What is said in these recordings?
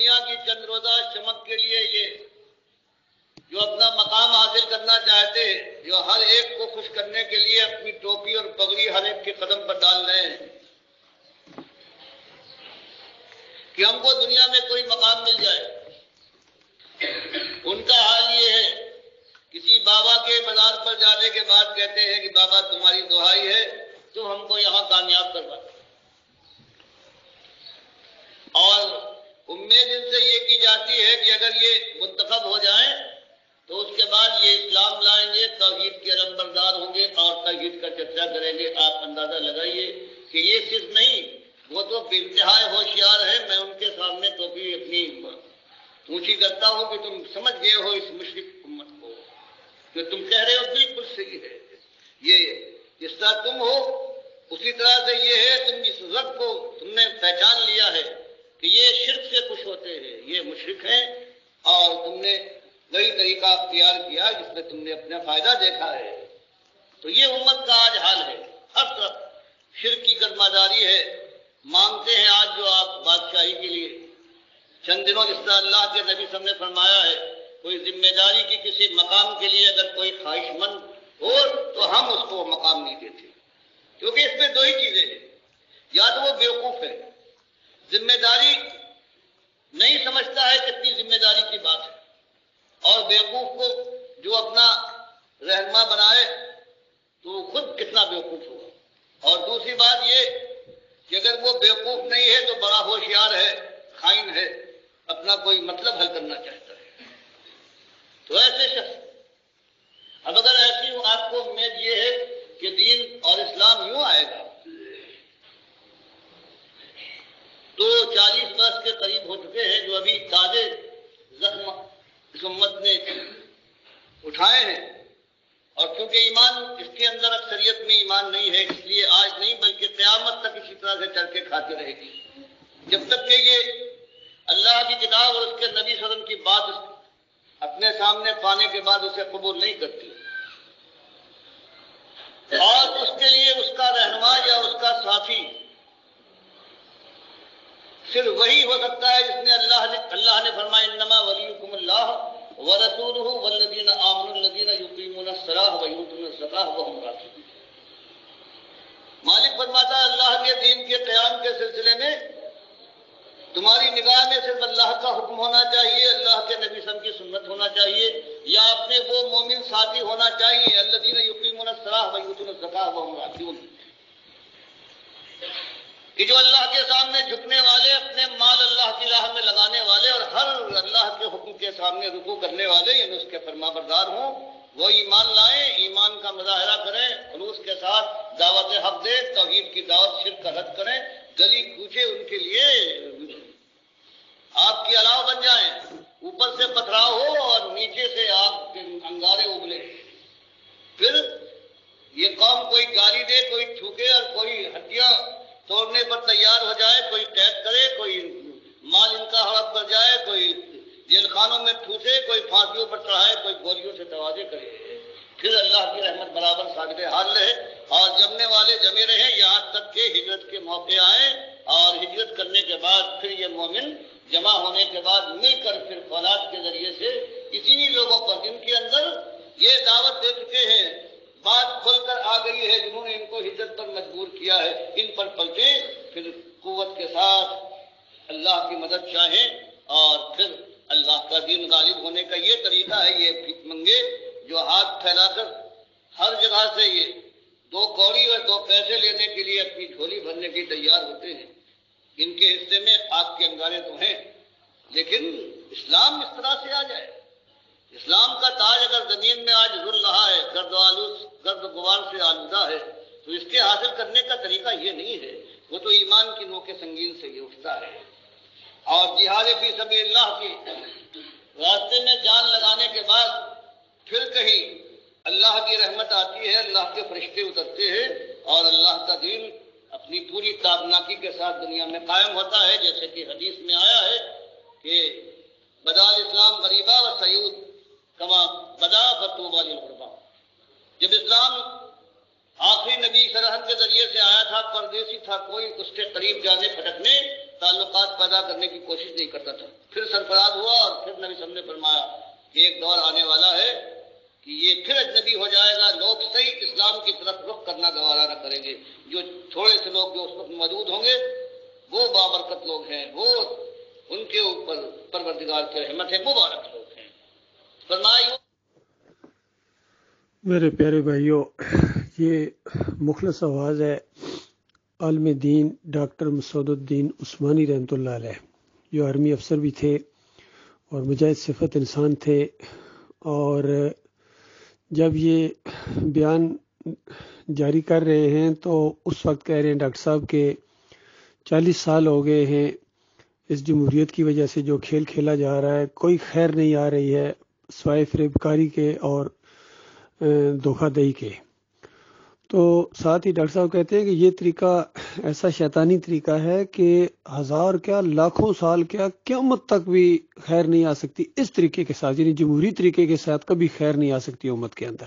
دنیا کی چند روزہ چمک کے لیے یہ جو اپنا مقام حاصل کرنا چاہتے ہیں، جو ہر ایک کو خوش کرنے کے لیے اپنی ٹوپی اور پگڑی ہر ایک کے قدم پر ڈال رہے ہیں کہ ہم کو دنیا میں کوئی مقام مل جائے، ان کا حال یہ ہے کسی بابا کے مزار پر جانے کے بعد کہتے ہیں کہ بابا تمہاری دعائی ہے تو ہم کو یہاں کامیاب کروا، اور امید ان سے یہ کی جاتی ہے کہ اگر یہ منتخب ہو جائیں تو اس کے بعد یہ اسلام لائیں گے، توحید کے علمبردار ہوں گے اور توحید کا چرچا کریں گے۔ آپ اندازہ لگائیے کہ یہ صرف نہیں، وہ تو بے انتہا ہوشیار ہے، میں ان کے سامنے ٹوپی اپنی اونچی کرتا ہوں کہ تم سمجھ گئے ہو اس مشرک امت کو، جو تم کہہ رہے ہو بالکل صحیح ہے، یہ جس طرح تم ہو اسی طرح سے یہ ہے، تم اس رب کو تم نے پہچان لیا ہے کہ یہ شرک سے خوش ہوتے ہیں، یہ مشرک ہیں، اور تم نے وہی طریقہ اختیار کیا جس میں تم نے اپنا فائدہ دیکھا ہے۔ تو یہ امت کا آج حال ہے، ہر طرف شرک کی گرماداری ہے، مانگتے ہیں آج جو آپ بادشاہی کے لیے۔ چند دنوں جس طرح اللہ کے نبی صلی اللہ علیہ وسلم نے فرمایا ہے، کوئی ذمہ داری کی کسی مقام کے لیے اگر کوئی خواہش مند ہو تو ہم اس کو مقام نہیں دیتے، کیونکہ اس میں دو ہی چیزیں ہیں، یا تو وہ بیوقوف ہے، ذمہ داری نہیں سمجھتا ہے کتنی ذمہ داری کی بات ہے، اور بیوقوف کو جو اپنا رہنما بنائے تو وہ خود کتنا بیوقوف ہوگا۔ اور دوسری بات یہ کہ اگر وہ بیوقوف نہیں ہے تو بڑا ہوشیار ہے، خائن ہے، اپنا کوئی مطلب حل کرنا چاہتا ہے۔ تو ایسے شخص، اب اگر ایسی آپ کو امید یہ ہے کہ دین اور اسلام یوں آئے گا، تو 40 برس کے قریب ہو چکے ہیں جو ابھی تازے زخم اس امت نے اٹھائے ہیں، اور کیونکہ ایمان اس کے اندر اکثریت میں ایمان نہیں ہے، اس لیے آج نہیں بلکہ قیامت تک اسی طرح سے چل کے کھاتے رہے گی، جب تک کہ یہ اللہ کی کتاب اور اس کے نبی صلی اللہ علیہ وسلم کی بات اپنے سامنے پانے کے بعد اسے قبول نہیں کرتی، اور اس کے لیے اس کا رہنما یا اس کا ساتھی صرف وہی ہو سکتا ہے جس نے اللہ نے فرمایا انما ولیکم اللہ ورسولہ والذین آمنوا الذین یقیمون الصلاۃ ویؤتون الزکاۃ وهم راکعون۔ مالک فرماتا ہے اللہ کے دین کے قیام کے سلسلے میں تمہاری نگاہ میں صرف اللہ کا حکم ہونا چاہیے، اللہ کے نبی صلی اللہ علیہ وسلم کی سنت ہونا چاہیے، یا اپنے وہ مومن ساتھی ہونا چاہیے الذین یقیمون الصلاۃ ویؤتون الزکاۃ وهم راکعون، کہ جو اللہ کے سامنے جھکنے والے، اپنے مال اللہ کی راہ میں لگانے والے اور ہر اللہ کے حکم کے سامنے رکوع کرنے والے، یعنی اس کے فرما بردار ہوں، وہ ایمان لائیں، ایمان کا مظاہرہ کریں، خلوص کے ساتھ دعوت حق دیں، توحید کی دعوت، شرک کا رد کریں، گلی کوچے ان کے لیے آگ کی الاؤ بن جائیں، اوپر سے پتھراؤ ہو اور نیچے سے آگ کے انگارے ابلے۔ پھر یہ قوم کوئی گالی دے، کوئی تھوکے اور کوئی ہڈیاں توڑنے پر تیار ہو جائے، کوئی قید کرے، کوئی مال ان کا ہڑپ کر جائے، کوئی جیل خانوں میں ٹھوسے، کوئی پھانسیوں پر چڑھائے، کوئی گولیوں سے توازے کرے، پھر اللہ کی رحمت برابر ساگردے حال رہے اور جمنے والے جمے رہے، یہاں تک کہ ہجرت کے موقع آئے، اور ہجرت کرنے کے بعد پھر یہ مومن جمع ہونے کے بعد مل کر پھر فولاد کے ذریعے سے اسی لوگوں پر جن کے اندر یہ دعوت دے چکے ہیں، بات کھل کر آ گئی ہے، جنہوں نے ان کو ہجرت پر مجبور کیا ہے، ان پر پلٹے، پھر قوت کے ساتھ اللہ کی مدد چاہیں، اور پھر اللہ کا دین غالب ہونے کا یہ طریقہ ہے، یہ بھیک منگے جو ہاتھ پھیلا کر ہر جگہ سے یہ 2 کوڑی اور 2 پیسے لینے کے لیے اپنی جھولی بھرنے کے تیار ہوتے ہیں، ان کے حصے میں آگ کے انگارے تو ہیں، لیکن اسلام اس طرح سے آ جائے، اسلام کا تاج اگر زمین میں آج رل رہا ہے، گرد غبار سے آلودہ ہے، تو اس کے حاصل کرنے کا طریقہ یہ نہیں ہے، وہ تو ایمان کی نوک سنگین سے یہ اٹھتا ہے، اور جہاد فی سبیل اللہ کی راستے میں جان لگانے کے بعد پھر کہیں اللہ کی رحمت آتی ہے، اللہ کے فرشتے اترتے ہیں، اور اللہ کا دین اپنی پوری تابناکی کے ساتھ دنیا میں قائم ہوتا ہے، جیسے کہ حدیث میں آیا ہے کہ بدا الاسلام غریبا و سعود کما بدا فتوبہ للغربا، جب اسلام آخری نبی سرحد کے ذریعے سے آیا تھا، پردیسی تھا کوئی اس کے قریب جانے پھٹکنے، تعلقات پیدا کرنے کی کوشش نہیں کرتا تھا. پھر سرفراز ہوا اور پھر نبی صلی اللہ علیہ وسلم نے فرمایا کہ ایک دور آنے والا ہے کہ یہ پھر اجنبی ہو جائے گا، لوگ صحیح اسلام کی طرف رخ کرنا گوارا نہ کریں گے. جو تھوڑے سے لوگ جو اس وقت موجود ہوں گے وہ بابرکت لوگ ہیں، وہ ان کے اوپر پروردگار کی رحمت ہے، مبارک لوگ ہیں. فرمایا میرے پیارے بھائیوں، یہ مخلص آواز ہے عالم دین ڈاکٹر مسعود الدین عثمانی رحمۃ اللہ علیہ، جو آرمی افسر بھی تھے اور مجاہد صفت انسان تھے. اور جب یہ بیان جاری کر رہے ہیں تو اس وقت کہہ رہے ہیں ڈاکٹر صاحب کہ 40 سال ہو گئے ہیں اس جمہوریت کی وجہ سے جو کھیل کھیلا جا رہا ہے، کوئی خیر نہیں آ رہی ہے سوائے فریب کاری کے اور دھوکہ دہی کے. تو ساتھ ہی ڈاکٹر صاحب کہتے ہیں کہ یہ طریقہ ایسا شیطانی طریقہ ہے کہ ہزار کیا لاکھوں سال کیا قیامت تک بھی خیر نہیں آ سکتی اس طریقے کے ساتھ، یعنی جمہوری طریقے کے ساتھ کبھی خیر نہیں آ سکتی امت کے اندر.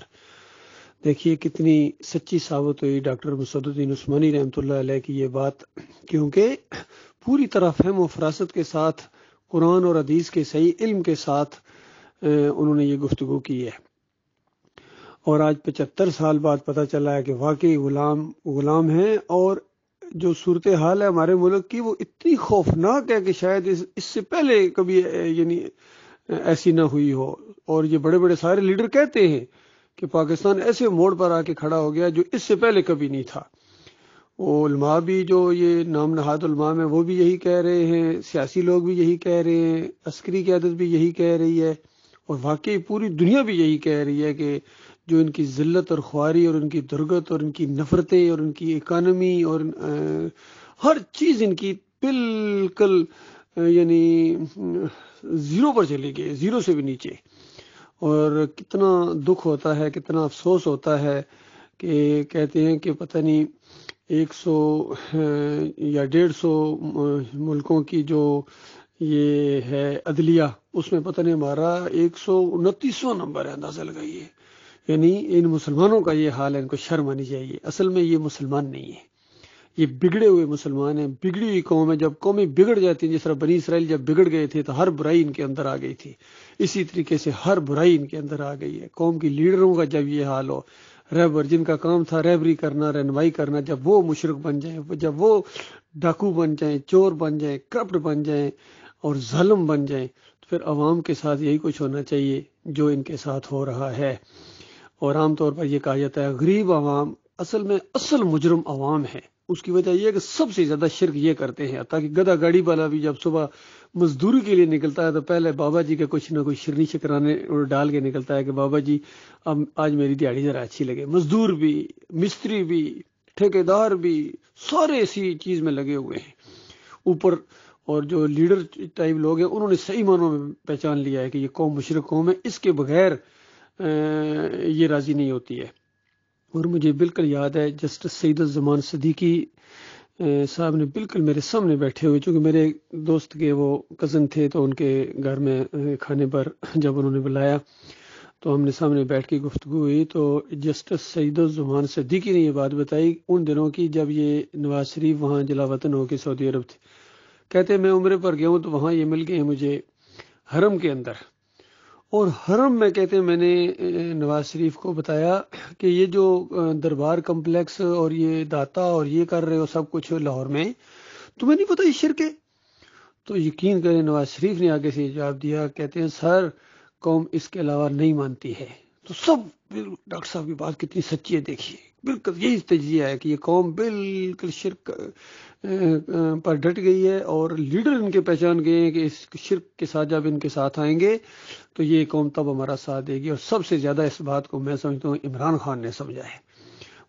دیکھیے کتنی سچی ثابت ہوئی ڈاکٹر مسعود الدین عثمانی رحمۃ اللہ علیہ کی یہ بات، کیونکہ پوری طرح فہم و فراست کے ساتھ قرآن اور حدیث کے صحیح علم کے ساتھ انہوں نے یہ گفتگو کی ہے. اور آج 75 سال بعد پتہ چلا ہے کہ واقعی غلام ہیں، اور جو صورتحال ہے ہمارے ملک کی وہ اتنی خوفناک ہے کہ شاید اس سے پہلے کبھی یعنی ایسی نہ ہوئی ہو. اور یہ بڑے بڑے سارے لیڈر کہتے ہیں کہ پاکستان ایسے موڑ پر آ کے کھڑا ہو گیا جو اس سے پہلے کبھی نہیں تھا. وہ علماء بھی جو یہ نام نہاد علماء میں وہ بھی یہی کہہ رہے ہیں، سیاسی لوگ بھی یہی کہہ رہے ہیں، عسکری قیادت بھی یہی کہہ رہی ہے، اور واقعی پوری دنیا بھی یہی کہہ رہی ہے کہ جو ان کی ذلت اور خواری اور ان کی درگت اور ان کی نفرتیں اور ان کی اکانومی اور ہر چیز ان کی بالکل یعنی زیرو پر چلی گئی، زیرو سے بھی نیچے. اور کتنا دکھ ہوتا ہے، کتنا افسوس ہوتا ہے کہ کہتے ہیں کہ پتہ نہیں 100 یا 150 ملکوں کی جو یہ ہے عدلیہ، اس میں پتہ نہیں ہمارا 129واں نمبر ہے. اندازہ لگائیے، یعنی ان مسلمانوں کا یہ حال ہے. ان کو شرم آنی چاہیے. اصل میں یہ مسلمان نہیں ہے، یہ بگڑے ہوئے مسلمان ہیں، بگڑی ہوئی قوم ہے. جب قومیں بگڑ جاتی ہیں، جس طرح بنی اسرائیل جب بگڑ گئے تھے تو ہر برائی ان کے اندر آ گئی تھی، اسی طریقے سے ہر برائی ان کے اندر آ گئی ہے. قوم کی لیڈروں کا جب یہ حال ہو، رہبر جن کا کام تھا رہبری کرنا، رہنمائی کرنا، جب وہ مشرک بن جائیں، جب وہ ڈاکو بن جائیں، چور بن جائیں، کرپٹ بن جائیں اور ظالم بن جائیں، تو پھر عوام کے ساتھ یہی کچھ ہونا چاہیے جو ان کے ساتھ ہو رہا ہے. اور عام طور پر یہ کہا جاتا ہے غریب عوام اصل میں اصل مجرم عوام ہے. اس کی وجہ یہ ہے کہ سب سے زیادہ شرک یہ کرتے ہیں. تاکہ گدھا گاڑی والا بھی جب صبح مزدوری کے لیے نکلتا ہے تو پہلے بابا جی کا کچھ نہ کچھ شرنی شکرانے ڈال کے نکلتا ہے کہ بابا جی اب آج میری دیہڑی ذرا اچھی لگے. مزدور بھی، مستری بھی، ٹھیکیدار بھی، سارے اسی چیز میں لگے ہوئے ہیں اوپر. اور جو لیڈر ٹائپ لوگ ہیں انہوں نے صحیح معنوں میں پہچان لیا ہے کہ یہ قوم مشرک قوم ہے، اس کے بغیر یہ راضی نہیں ہوتی ہے. اور مجھے بالکل یاد ہے جسٹس سعید الزمان صدیقی صاحب نے بالکل میرے سامنے بیٹھے ہوئے، چونکہ میرے دوست کے وہ کزن تھے تو ان کے گھر میں کھانے پر جب انہوں نے بلایا تو ہم نے سامنے بیٹھ کے گفتگو ہوئی. تو جسٹس سعید الزمان صدیقی نے یہ بات بتائی ان دنوں کی جب یہ نواز شریف وہاں جلا وطن ہو کے سعودی عرب تھے. کہتے میں عمرے پر گیا ہوں تو وہاں یہ مل گئے مجھے حرم کے اندر. اور حرم میں کہتے ہیں میں نے نواز شریف کو بتایا کہ یہ جو دربار کمپلیکس اور یہ داتا اور یہ کر رہے ہو سب کچھ لاہور میں، تمہیں نہیں پتہ یہ شرک ہے؟ تو یقین کریں نواز شریف نے آگے سے جواب دیا، کہتے ہیں سر قوم اس کے علاوہ نہیں مانتی ہے. تو سب ڈاکٹر صاحب کی بات کتنی سچی ہے، دیکھیے بالکل یہی تجزیہ ہے کہ یہ قوم بالکل شرک پر ڈٹ گئی ہے، اور لیڈر ان کے پہچان گئے ہیں کہ اس شرک کے ساتھ جب ان کے ساتھ آئیں گے تو یہ قوم تب ہمارا ساتھ دے گی. اور سب سے زیادہ اس بات کو میں سمجھتا ہوں عمران خان نے سمجھا ہے.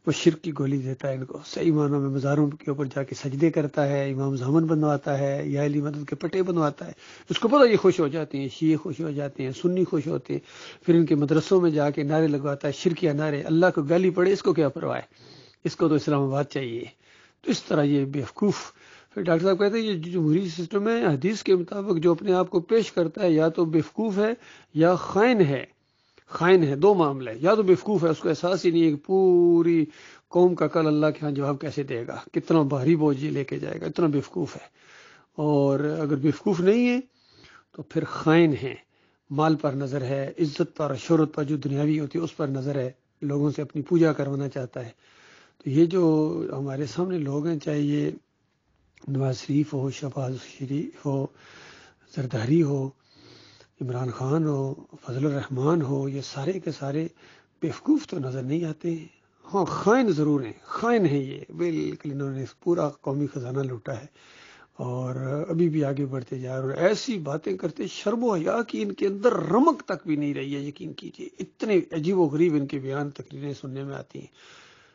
وہ شرک کی گولی دیتا ہے ان کو، صحیح معنوں میں مزاروں کے اوپر جا کے سجدے کرتا ہے، امام زامن بنواتا ہے، یا علی مدد کے پٹے بنواتا ہے. اس کو پتہ یہ خوش ہو جاتے ہیں، شیعہ خوش ہو جاتے ہیں، سنی خوش ہوتے ہیں. پھر ان کے مدرسوں میں جا کے نعرے لگواتا ہے، شرکیہ نعرے. اللہ کو گالی پڑے اس کو کیا پرواہ ہے، اس کو تو اسلام آباد چاہیے. تو اس طرح یہ بیوقوف. پھر ڈاکٹر صاحب کہتے ہیں یہ جمہوری سسٹم ہے، حدیث کے مطابق جو اپنے آپ کو پیش کرتا ہے یا تو بیوقوف ہے یا خائن ہے. خائن ہے، دو معاملے، یا تو بیوقوف ہے، اس کو احساس ہی نہیں ہے کہ پوری قوم کا کل اللہ کے ہاں جواب کیسے دے گا، کتنا بھاری بوجھ یہ لے کے جائے گا، اتنا بیوقوف ہے. اور اگر بیوقوف نہیں ہیں تو پھر خائن ہیں، مال پر نظر ہے، عزت پر شہرت پر جو دنیاوی ہوتی ہے اس پر نظر ہے، لوگوں سے اپنی پوجا کروانا چاہتا ہے۔ تو یہ جو ہمارے سامنے لوگ ہیں، چاہے یہ نواز شریف ہو، شہباز شریف ہو، زرداری ہو، عمران خان ہو، فضل الرحمان ہو، یہ سارے کے سارے بیوقوف تو نظر نہیں آتے ہیں، ہاں خائن ضرور ہیں، خائن ہیں یہ بالکل، انہوں نے پورا قومی خزانہ لوٹا ہے اور ابھی بھی آگے بڑھتے جا رہے ہیں، اور ایسی باتیں کرتے شرم و حیا کی ان کے اندر رمق تک بھی نہیں رہی ہے، یقین کیجیے اتنے عجیب و غریب ان کے بیان تقریریں سننے میں آتی ہیں۔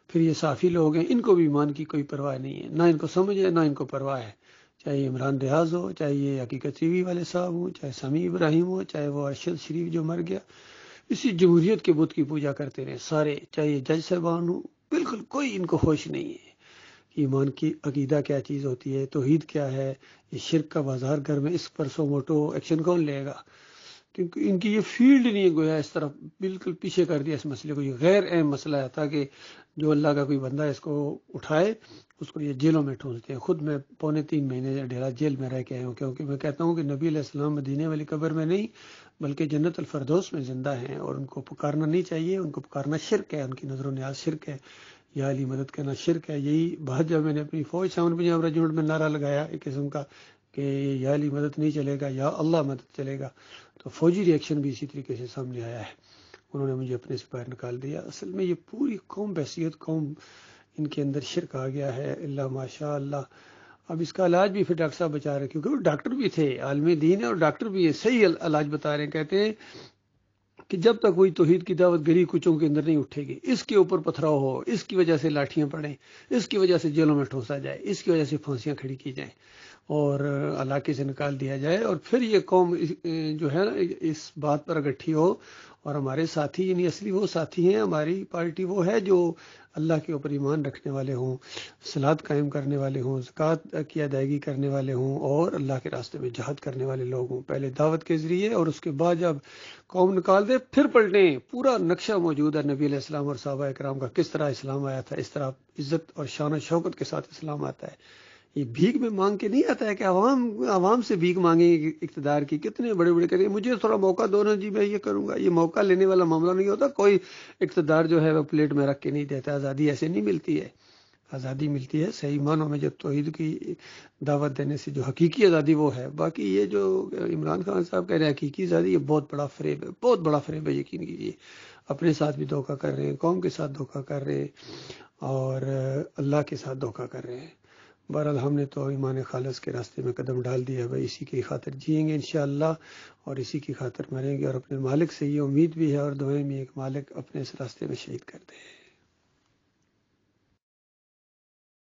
پھر یہ صافی لوگ ہیں، ان کو بھی ایمان کی کوئی پرواہ نہیں ہے، نہ ان کو سمجھ ہے نہ ان کو پرواہ ہے، چاہے عمران ریاض ہو، چاہے یہ حقیقت ٹی وی والے صاحب ہوں، چاہے سمیع ابراہیم ہو، چاہے وہ ارشد شریف جو مر گیا، اسی جمہوریت کے بت کی پوجا کرتے رہے سارے، چاہے یہ جج صاحبان ہوں، بالکل کوئی ان کو ہوش نہیں ہے۔ ایمان کی عقیدہ کیا چیز ہوتی ہے، توحید کیا ہے، یہ شرک کا بازار گھر میں اس پر سو موٹو ایکشن کون لے گا، کیونکہ ان کی یہ فیلڈ نہیں ہے، گویا اس طرف بالکل پیچھے کر دیا اس مسئلے کو، یہ غیر اہم مسئلہ ہے تاکہ جو اللہ کا کوئی بندہ اس کو اٹھائے اس کو یہ جیلوں میں ٹھونستے ہیں۔ خود میں 3.25 مہینے ڈیرا جیل میں رہ کے آیا ہوں، کیونکہ میں کہتا ہوں کہ نبی علیہ السلام مدینے والی قبر میں نہیں بلکہ جنت الفردوس میں زندہ ہیں، اور ان کو پکارنا نہیں چاہیے، ان کو پکارنا شرک ہے، ان کی نظر و نیاز شرک ہے، یا علی مدد کرنا شرک ہے۔ یہی بات جب میں نے اپنی فوج سامنے پنجاب ریجمنٹ میں نعرہ لگایا ایک قسم کا کہ یا علی مدد نہیں چلے گا، یا اللہ مدد چلے گا، تو فوجی ری ایکشن بھی اسی طریقے سے سامنے آیا ہے، انہوں نے مجھے اپنے سے باہر نکال دیا۔ اصل میں یہ پوری قوم بحیثیت قوم ان کے اندر شرک آ گیا ہے، اللہ ماشاء اللہ۔ اب اس کا علاج بھی پھر ڈاکٹر صاحب بچا رہے ہیں، کیونکہ وہ ڈاکٹر بھی تھے، عالم دین ہے اور ڈاکٹر بھی ہے، صحیح علاج بتا رہے ہیں، کہتے ہیں کہ جب تک وہی توحید کی دعوت گلی کوچوں کے اندر نہیں اٹھے گی، اس کے اوپر پتھراؤ ہو، اس کی وجہ سے لاٹھیاں پڑیں، اس کی وجہ سے جیلوں میں ٹھونسا جائے، اس کی وجہ سے پھانسیاں کھڑی کی جائیں اور علاقے سے نکال دیا جائے، اور پھر یہ قوم جو ہے نا اس بات پر اکٹھی ہو، اور ہمارے ساتھی یعنی اصلی وہ ساتھی ہیں، ہماری پارٹی وہ ہے جو اللہ کے اوپر ایمان رکھنے والے ہوں، صلاۃ قائم کرنے والے ہوں، زکوٰۃ کی ادائیگی کرنے والے ہوں، اور اللہ کے راستے میں جہاد کرنے والے لوگ ہوں، پہلے دعوت کے ذریعے اور اس کے بعد جب قوم نکال دے پھر پلٹیں۔ پورا نقشہ موجود ہے نبی علیہ السلام اور صحابہ اکرام کا، کس طرح اسلام آیا تھا، اس طرح عزت اور شان و شوکت کے ساتھ اسلام آتا ہے۔ یہ بھیک میں مانگ کے نہیں آتا ہے کہ عوام سے بھیک مانگیں اقتدار کی، کتنے بڑے بڑے کہتے ہیں مجھے تھوڑا موقع دو نا جی میں یہ کروں گا، یہ موقع لینے والا معاملہ نہیں ہوتا، کوئی اقتدار جو ہے وہ پلیٹ میں رکھ کے نہیں دیتا، آزادی ایسے نہیں ملتی ہے، آزادی ملتی ہے صحیح معنوں میں جب توحید کی دعوت دینے سے، جو حقیقی آزادی وہ ہے۔ باقی یہ جو عمران خان صاحب کہہ رہے ہیں حقیقی آزادی، یہ بہت بڑا فریب ہے، بہت بڑا فریب ہے، یقین کیجیے، اپنے ساتھ بھی دھوکہ کر رہے ہیں، قوم کے ساتھ دھوکہ کر رہے ہیں، اور اللہ کے ساتھ دھوکہ کر رہے ہیں۔ بہرحال ہم نے تو ایمان خالص کے راستے میں قدم ڈال دیا ہے بھائی، اسی کی خاطر جئیں گے انشاءاللہ اور اسی کی خاطر مریں گے، اور اپنے مالک سے یہ امید بھی ہے اور دعائیں بھی ایک مالک اپنے اس راستے میں شہید کر دے۔